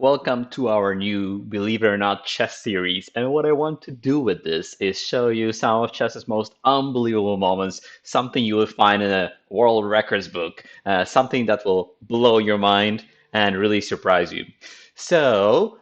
Welcome to our new Believe It or Not chess series. And what I want to do with this is show you some of chess's most unbelievable moments, something you will find in a world records book, something that will blow your mind and really surprise you.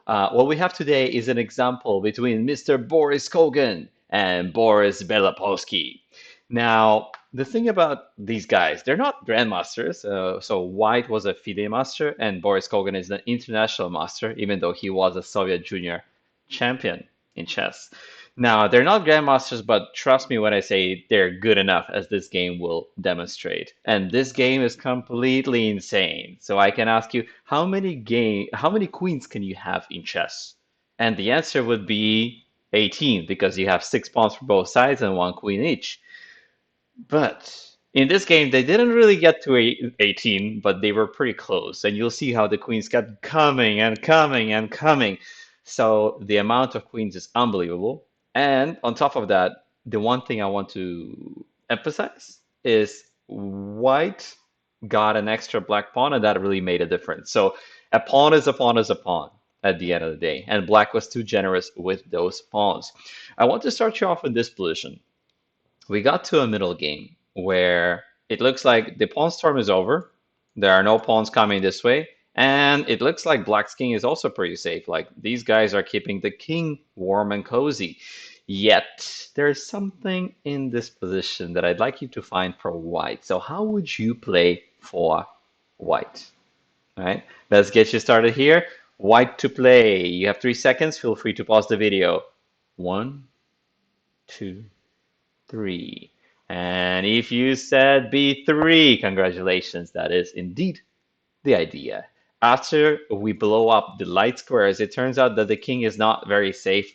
What we have today is an example between Mr. Boris Kogan and Boris Belopolsky. Now, the thing about these guys, they're not grandmasters. So White was a FIDE master, and Boris Kogan is an international master, even though he was a Soviet junior champion in chess. Now, they're not grandmasters, but trust me when I say they're good enough, as this game will demonstrate. And this game is completely insane. So I can ask you, how many queens can you have in chess? And the answer would be 18, because you have 6 pawns for both sides and 1 queen each. But in this game, they didn't really get to 18, but they were pretty close. And you'll see how the queens kept coming and coming and coming. So the amount of queens is unbelievable. And on top of that, the one thing I want to emphasize is white got an extra black pawn, and that really made a difference. So a pawn is a pawn is a pawn at the end of the day. And black was too generous with those pawns. I want to start you off in this position. We got to a middle game where it looks like the pawn storm is over. There are no pawns coming this way. And it looks like Black's king is also pretty safe. Like these guys are keeping the king warm and cozy. Yet there's something in this position that I'd like you to find for white. So how would you play for white? All right, let's get you started here. White to play. You have 3 seconds. Feel free to pause the video. One, two, three. And if you said B3, congratulations, that is indeed the idea. After we blow up the light squares, it turns out that the king is not very safe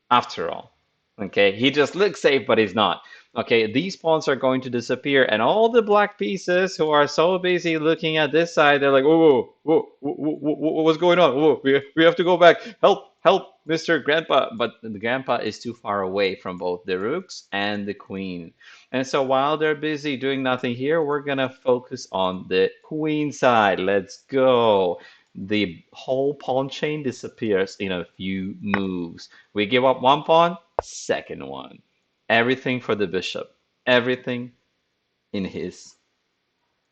after all. Okay, he just looks safe, but he's not. Okay, these pawns are going to disappear, and all the black pieces who are so busy looking at this side, they're like, whoa, whoa, whoa, what's going on? Whoa, we have to go back. Help, help, Mr. Grandpa. But the grandpa is too far away from both the rooks and the queen. And so while they're busy doing nothing here, we're gonna focus on the queen side. Let's go. The whole pawn chain disappears in a few moves. We give up 1 pawn, second one. Everything for the bishop. Everything in his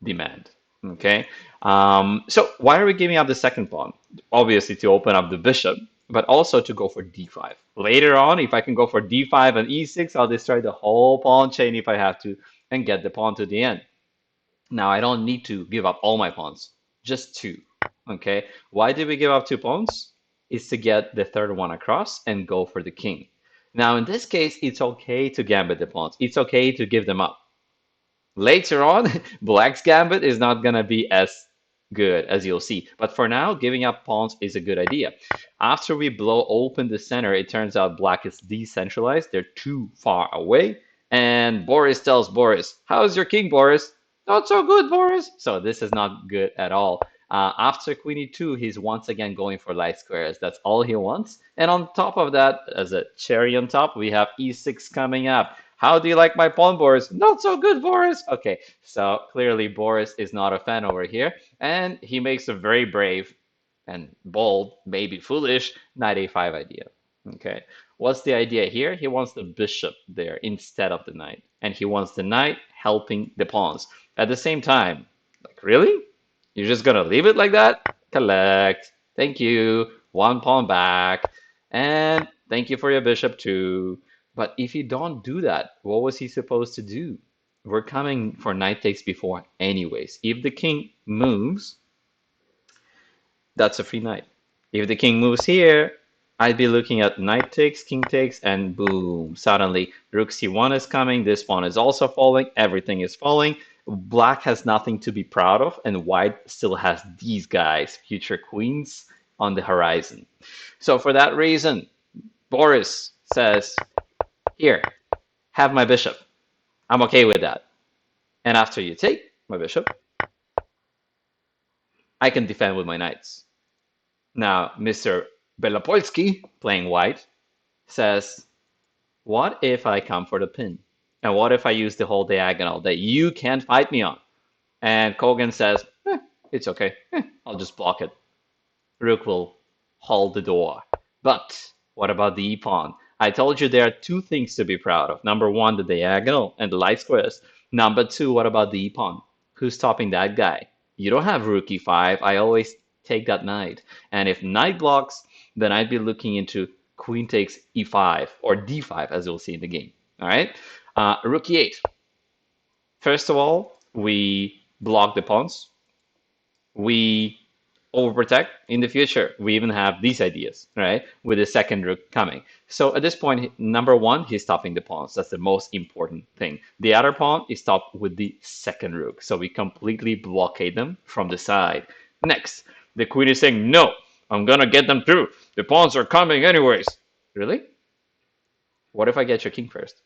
demand. Okay. So why are we giving up the second pawn? Obviously to open up the bishop, but also to go for d5. Later on, if I can go for d5 and e6, I'll destroy the whole pawn chain if I have to and get the pawn to the end. Now I don't need to give up all my pawns, just two. Okay. Why did we give up 2 pawns? It's to get the third one across and go for the king. Now in this case, it's okay to gambit the pawns. It's okay to give them up. Later on, Black's gambit is not going to be as good as you'll see. But for now, giving up pawns is a good idea. After we blow open the center, it turns out Black is decentralized. They're too far away. And Boris tells Boris, how's your king, Boris? Not so good, Boris. So this is not good at all. After queen e2, he's once again going for light squares. That's all he wants. And on top of that, as a cherry on top, we have e6 coming up. How do you like my pawn, Boris? Not so good, Boris. Okay, so clearly Boris is not a fan over here, and he makes a very brave and bold, maybe foolish, knight a5 idea. Okay, what's the idea here? He wants the bishop there instead of the knight, and he wants the knight helping the pawns. At the same time, like, really? You're just gonna leave it like that? Collect. Thank you. 1 pawn back. And thank you for your bishop too. But if you don't do that, what was he supposed to do? We're coming for knight takes before anyways. If the king moves, that's a free knight. If the king moves here, I'd be looking at knight takes, king takes, and boom, suddenly rook c1 is coming, this pawn is also falling, everything is falling. Black has nothing to be proud of, and white still has these guys, future queens, on the horizon. So for that reason, Boris says, here, have my bishop. I'm okay with that. And after you take my bishop, I can defend with my knights. Now, Mr. Belopolsky, playing white, says, what if I come for the pin? And what if I use the whole diagonal that you can't fight me on? And Kogan says, it's okay. I'll just block it. Rook will hold the door. But what about the e-pawn? I told you there are two things to be proud of. Number one, the diagonal and the light squares. Number two, what about the e-pawn? Who's stopping that guy? You don't have rook e5. I always take that knight. And if knight blocks, then I'd be looking into queen takes e5 or d5, as you'll see in the game. All right? Rook e8. First of all, we block the pawns. We overprotect in the future. We even have these ideas, right? With the second rook coming. So at this point, number one, he's stopping the pawns. That's the most important thing. The other pawn is stopped with the second rook. So we completely blockade them from the side. Next, the queen is saying, no, I'm going to get them through. The pawns are coming anyways. Really? What if I get your king first?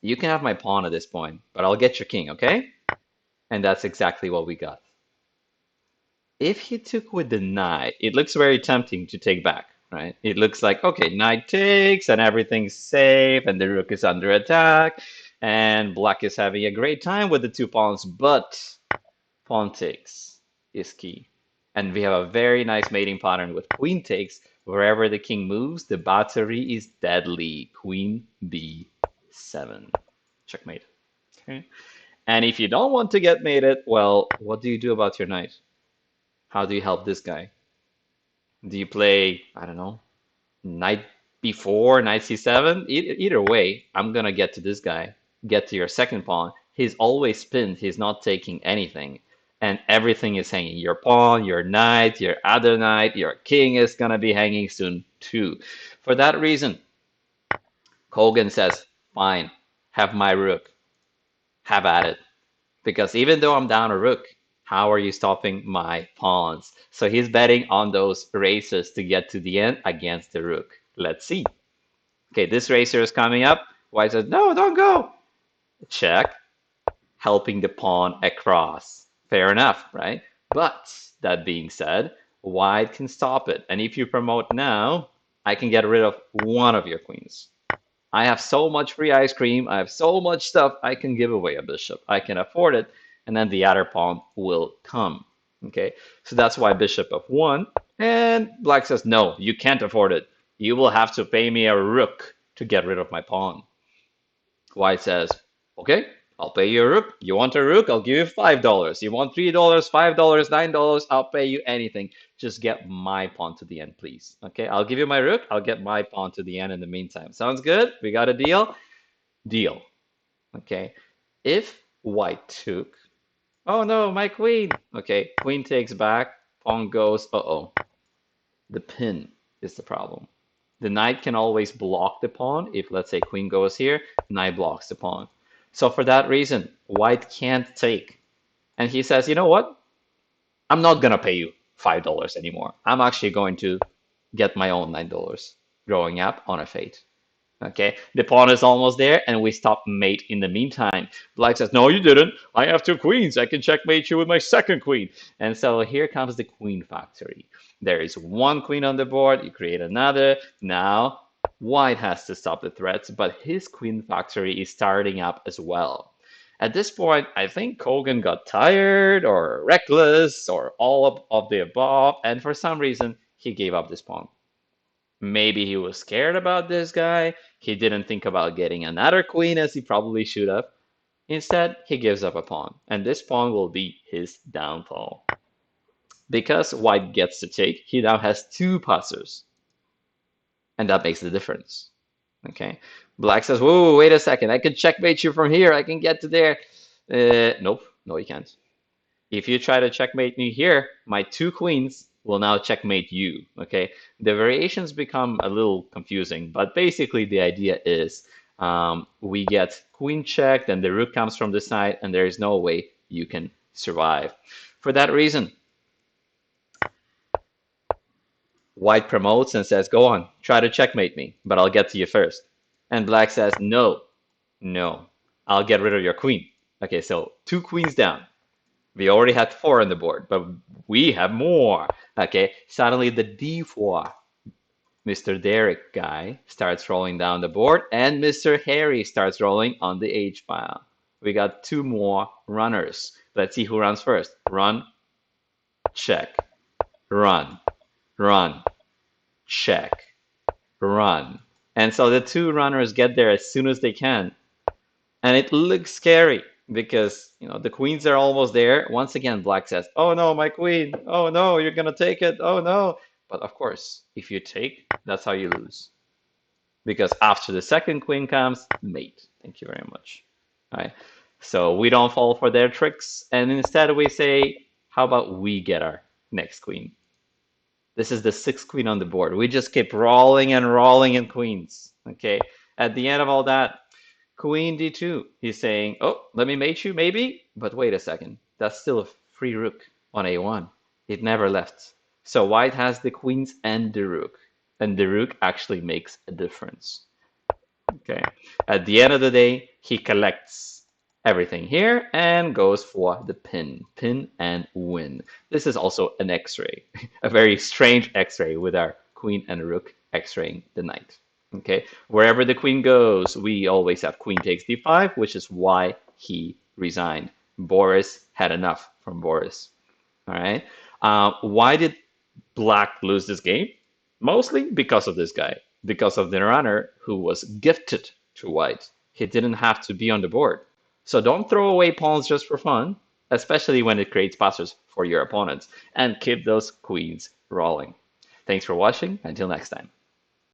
You can have my pawn at this point, but I'll get your king, okay? And that's exactly what we got. If he took with the knight, it looks very tempting to take back, right? It looks like, okay, knight takes and everything's safe and the rook is under attack and black is having a great time with the two pawns, but pawn takes is key. And we have a very nice mating pattern with queen takes. Wherever the king moves, the battery is deadly. Queen b7. Checkmate. Okay. And if you don't want to get mated, well, what do you do about your knight? How do you help this guy? Do you play, I don't know, knight b4, knight c7? Either way, I'm gonna get to this guy, get to your second pawn. He's always pinned, he's not taking anything. And everything is hanging. Your pawn, your knight, your other knight, your king is gonna be hanging soon too. For that reason, Kogan says, fine, have my rook. Have at it. Because even though I'm down a rook, how are you stopping my pawns? So he's betting on those races to get to the end against the rook. Let's see. Okay, this racer is coming up. White says, no, don't go. Check. Helping the pawn across. Fair enough, right? But that being said, white can stop it. And if you promote now, I can get rid of one of your queens. I have so much free ice cream. I have so much stuff. I can give away a bishop. I can afford it. And then the other pawn will come. Okay, so that's why bishop f1. And black says, no, you can't afford it. You will have to pay me a rook to get rid of my pawn. White says, okay, I'll pay you a rook. You want a rook? I'll give you $5. You want $3, $5, $9? I'll pay you anything. Just get my pawn to the end, please. Okay, I'll give you my rook. I'll get my pawn to the end in the meantime. Sounds good? We got a deal? Deal. Okay, if white took, oh no, my queen. Okay, queen takes back, pawn goes, uh-oh. The pin is the problem. The knight can always block the pawn. If, let's say, queen goes here, knight blocks the pawn. So for that reason, white can't take. And he says, you know what? I'm not going to pay you $5 anymore. I'm actually going to get my own $9 growing up on a fate. Okay, the pawn is almost there, and we stop mate in the meantime. Black says, no, you didn't. I have two queens. I can checkmate you with my second queen. And so here comes the queen factory. There is one queen on the board. You create another. Now, white has to stop the threats, but his queen factory is starting up as well. At this point, I think Kogan got tired or reckless or all of the above, and for some reason, he gave up this pawn. Maybe he was scared about this guy. He didn't think about getting another queen as he probably should have. Instead, he gives up a pawn, and this pawn will be his downfall. Because white gets to take, he now has two passers, and that makes the difference. Okay, black says, whoa, wait a second, I can checkmate you from here, I can get to there. Nope, no you can't. If you try to checkmate me here, my two queens will now checkmate you, okay? The variations become a little confusing, but basically the idea is we get queen checked and the rook comes from the side and there is no way you can survive. For that reason, white promotes and says, go on, try to checkmate me, but I'll get to you first. And black says, no, no, I'll get rid of your queen. Okay, so two queens down. We already had 4 on the board, but we have more. Okay, suddenly the d4, Mr. Derek guy starts rolling down the board, and Mr. Harry starts rolling on the H file. We got 2 more runners. Let's see who runs first. Run, check. run, run, check, run. And so the two runners get there as soon as they can. And it looks scary because, the queens are almost there. Once again, Black says, "Oh no, my queen. Oh no, you're gonna take it. Oh no." But of course, if you take, that's how you lose. Because after the second queen comes, mate. Thank you very much. All right. So we don't fall for their tricks. And instead we say, how about we get our next queen? This is the sixth queen on the board. We just keep rolling and rolling in queens. Okay. At the end of all that, queen d2. He's saying, oh, let me mate you, maybe. But wait a second. That's still a free rook on a1. It never left. So white has the queens and the rook. And the rook actually makes a difference. Okay. At the end of the day, he collects everything here and goes for the pin. Pin and win. This is also an X-ray, a very strange X-ray with our queen and rook X-raying the knight. Okay. Wherever the queen goes, we always have queen takes d5, which is why he resigned. Boris had enough from Boris. All right. Why did Black lose this game? Mostly because of this guy, because of the runner who was gifted to white. He didn't have to be on the board. So don't throw away pawns just for fun, especially when it creates passes for your opponents, and keep those queens rolling. Thanks for watching. Until next time.